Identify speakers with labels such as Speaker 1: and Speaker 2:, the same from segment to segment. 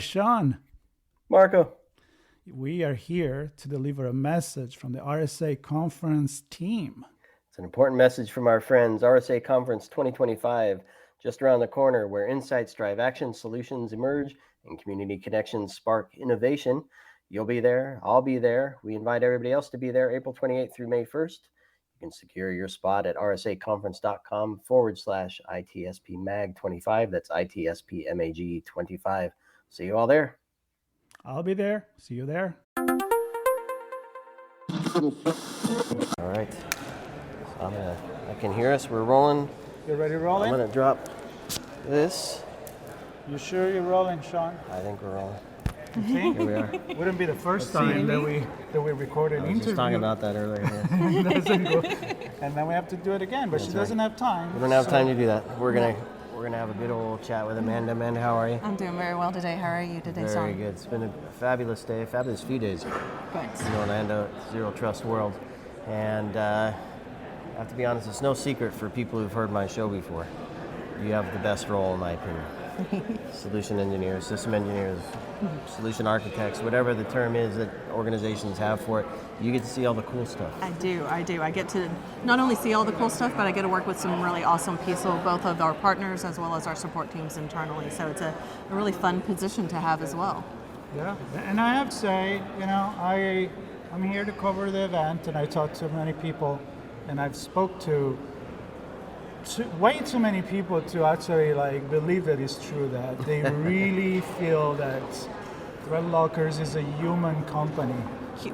Speaker 1: Sean.
Speaker 2: Marco.
Speaker 1: We are here to deliver a message from the RSA conference team.
Speaker 2: It's an important message from our friends. RSA Conference 2025, just around the corner, where insights drive action, solutions emerge, and community connections spark innovation. You'll be there. I'll be there. We invite everybody else to be there April 28th through May 1st. You can secure your spot at rsaconference.com/ITSPMAG25. That's ITSPMAG25. See you all there.
Speaker 1: I'll be there. See you there.
Speaker 2: All right. I can hear us. We're rolling.
Speaker 1: You ready rolling?
Speaker 2: I'm going to drop this.
Speaker 1: You sure you're rolling, Sean?
Speaker 2: I think we're rolling.
Speaker 1: See?
Speaker 2: Here we are.
Speaker 1: Wouldn't be the first time that we record an
Speaker 2: I was
Speaker 1: interview.
Speaker 2: just talking about that earlier.
Speaker 1: It doesn't go. And then we have to do it again, but she doesn't have time.
Speaker 2: We don't have time to do that. We're gonna have a good old chat with Amanda. Amanda, how are you?
Speaker 3: I'm doing very well today. How are you today, Sean?
Speaker 2: Very good. It's been a fabulous day, fabulous few days
Speaker 3: Good.
Speaker 2: in Orlando, Zero Trust World. And I have to be honest, it's no secret for people who've heard my show before. You have the best role, in my opinion. Solution engineers, system engineers, solution architects, whatever the term is that organizations have for it, you get to see all the cool stuff.
Speaker 3: I do. I get to not only see all the cool stuff, but I get to work with some really awesome people, both of our partners as well as our support teams internally. So it's a really fun position to have as well.
Speaker 1: Yeah, and I have to say, I'm here to cover the event, and I talked to many people, and I've spoke to way too many people to actually believe that it's true, that they really feel that ThreatLocker is a human company.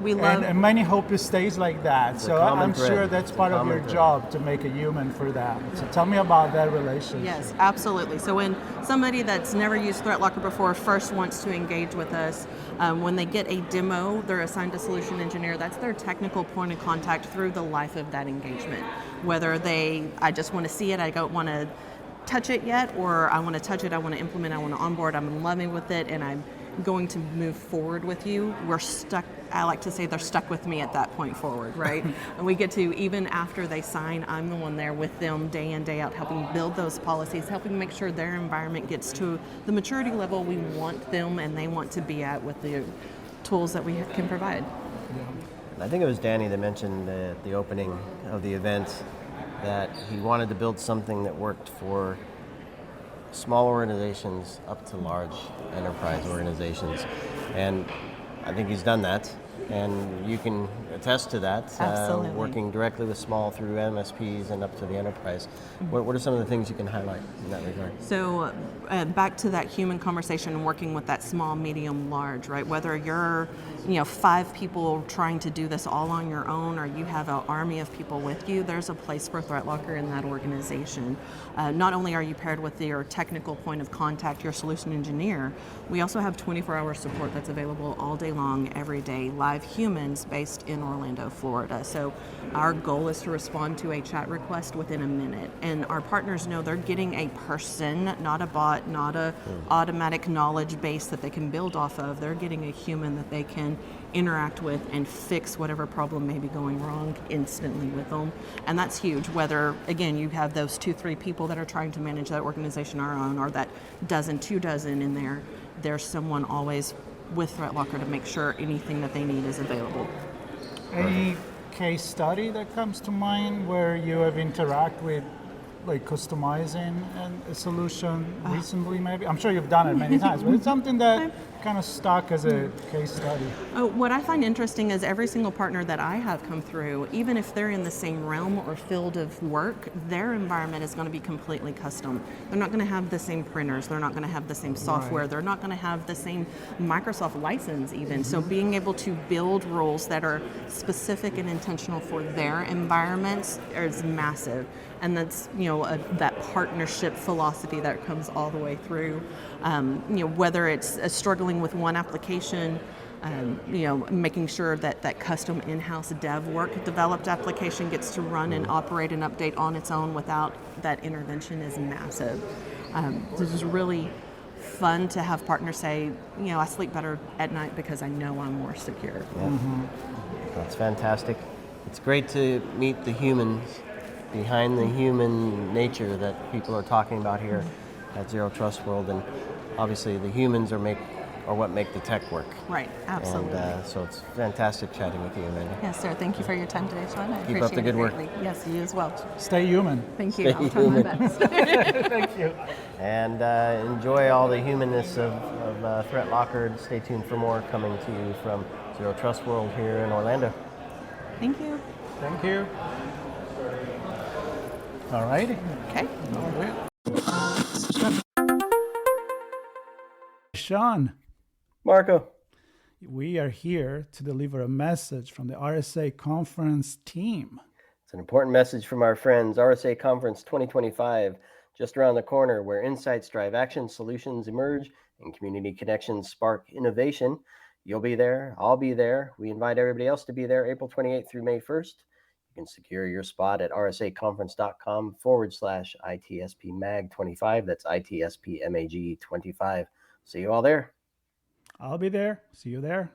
Speaker 3: We love,
Speaker 1: and many hope it stays like that. So I'm sure that's part of your job to make a human for that. So tell me about that relationship.
Speaker 3: Yes, absolutely. So when somebody that's never used ThreatLocker before first wants to engage with us, when they get a demo, they're assigned a solution engineer. That's their technical point of contact through the life of that engagement. Whether I just want to see it, I don't want to touch it yet, or I want to touch it, I want to implement, I want to onboard, I'm in love with it, and I'm going to move forward with you. We're stuck. I like to say they're stuck with me at that point forward, right? And we get to, even after they sign, I'm the one there with them day in, day out, helping build those policies, helping make sure their environment gets to the maturity level we want them and they want to be at with the tools that we can provide.
Speaker 2: I think it was Danny that mentioned at the opening of the event that he wanted to build something that worked for small organizations up to large enterprise organizations. And I think he's done that. And you can attest to that, working directly with small through MSPs and up to the enterprise. What are some of the things you can highlight in that regard?
Speaker 3: So back to that human conversation, working with that small, medium, large, right? Whether you're 5 people trying to do this all on your own, or you have an army of people with you, there's a place for ThreatLocker in that organization. Not only are you paired with your technical point of contact, your solution engineer, we also have 24-hour support that's available all day long, every day, live humans based in Orlando, Florida. So our goal is to respond to a chat request within a minute. And our partners know they're getting a person, not a bot, not a automatic knowledge base that they can build off of. They're getting a human that they can interact with and fix whatever problem may be going wrong instantly with them. And that's huge, whether, again, you have those 2-3 people that are trying to manage that organization on our own, or that 2 dozen in there, there's someone always with ThreatLocker to make sure anything that they need is available.
Speaker 1: Any case study that comes to mind where you have interacted with customizing a solution recently, maybe? I'm sure you've done it many times, but it's something that kind of stuck as a case study.
Speaker 3: What I find interesting is every single partner that I have come through, even if they're in the same realm or field of work, their environment is going to be completely custom. They're not going to have the same printers, they're not going to have the same software,
Speaker 1: Right.
Speaker 3: They're not going to have the same Microsoft license even. So being able to build rules that are specific and intentional for their environments is massive. And that's that partnership philosophy that comes all the way through. Whether it's struggling with one application, making sure that that custom in-house dev work developed application gets to run and operate and update on its own without that intervention is massive. This is really fun to have partners say, I sleep better at night because I know I'm more secure.
Speaker 2: Yeah. Mm-hmm. That's fantastic. It's great to meet the humans behind the human nature that people are talking about here at Zero Trust World, and obviously the humans are are what make the tech work.
Speaker 3: Right, absolutely.
Speaker 2: And so it's fantastic chatting with you, Amanda.
Speaker 3: Yes, sir. Thank you for your time today, Sean. I
Speaker 2: Keep up the
Speaker 3: appreciate
Speaker 2: good
Speaker 3: it
Speaker 2: work.
Speaker 3: greatly. Yes, you as well.
Speaker 1: Stay human.
Speaker 3: Thank you.
Speaker 2: Stay
Speaker 3: I'll try my
Speaker 2: human.
Speaker 3: best.
Speaker 1: Thank you.
Speaker 2: And enjoy all the humanness of ThreatLocker. Stay tuned for more coming to you from Zero Trust World here in Orlando.
Speaker 3: Thank you.
Speaker 1: Thank you. All righty.
Speaker 3: Okay.
Speaker 1: Sean,
Speaker 2: Marco.
Speaker 1: we are here to deliver a message from the RSA conference team.
Speaker 2: It's an important message from our friends. RSA Conference 2025, just around the corner, where insights drive action, solutions emerge, and community connections spark innovation. You'll be there. I'll be there. We invite everybody else to be there April 28th through May 1st. You can secure your spot at rsaconference.com/ITSPMAG25. That's ITSPMAG25. See you all there.
Speaker 1: I'll be there. See you there.